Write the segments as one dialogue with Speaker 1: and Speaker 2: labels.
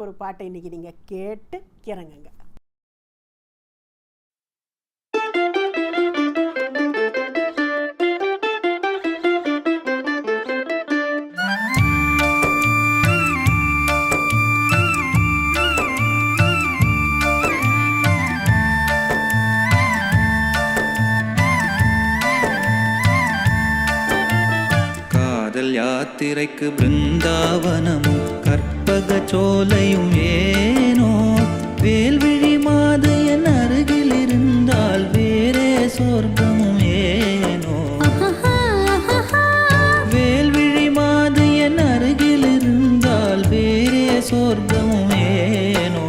Speaker 1: ஒரு பாட்டை இன்னைக்கு நீங்க கேட்டு கிறங்குங்க.
Speaker 2: காதல் யாத்திரைக்கு பிருந்தாவனமும் கற்பக சோலையும் ஏனோ, வேல்விழி மாது என் அருகில் இருந்தால் வேறே சொர்க்கமும் ஏனோ. வேல்விழி மாது என் அருகில் இருந்தால் வேறே சொர்க்கமும் ஏனோ.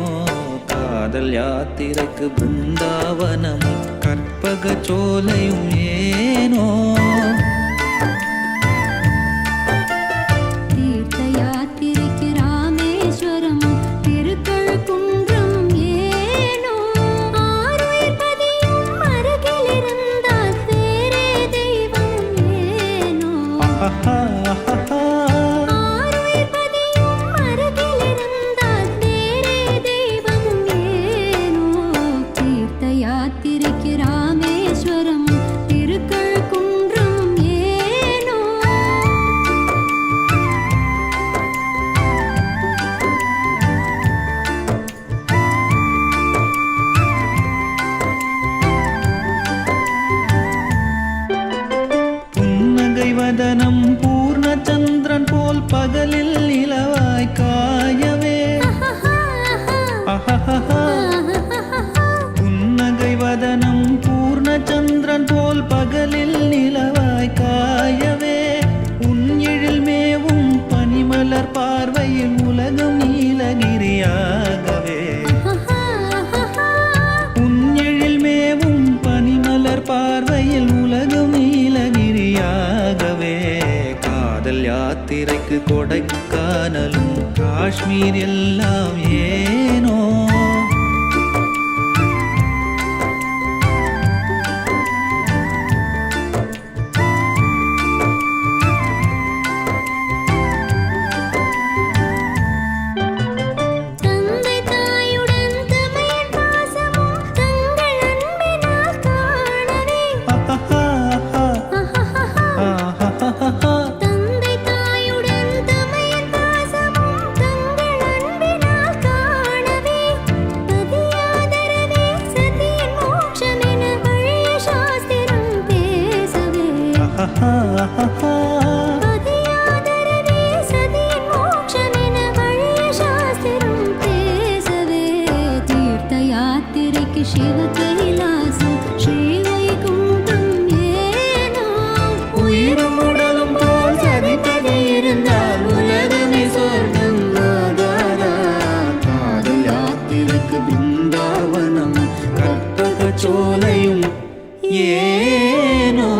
Speaker 2: காதல் யாத்திரைக்கு பிருந்தாவனமும் கற்பக சோலையும் ஏனோ. வதனம் பூர்ணச்சந்திரன் போல் பகலில் நிலவாய் காயவே. புன்னகை வதனம் பூர்ணச்சந்திரன் போல் பகலில் நிலவாய் காயவே. உன் எழில் மேவும் பனிமலர் பார்வையில் உலகம் நீலகிரியாகவே. உன் எழில் மேவும் பனிமலர் பார்வையில் உலகம் நீலகிரியாகவே. காதல் யாத்திரைக்கு கொடைக்கானலும் காஷ்மீர் எல்லாம் ஏனோ.
Speaker 3: சிவ கைலாசம் ஸ்ரீவைகுண்டம் ஏனோ.
Speaker 2: உயிரும் உடலும் போல் சதிப்பது இருந்தால் உலகமே சொர்க்கம் ஆகாதா. காதல் யாத்திரைக்கு பிருந்தாவனம் கற்பக சோலையும் ஏனோ.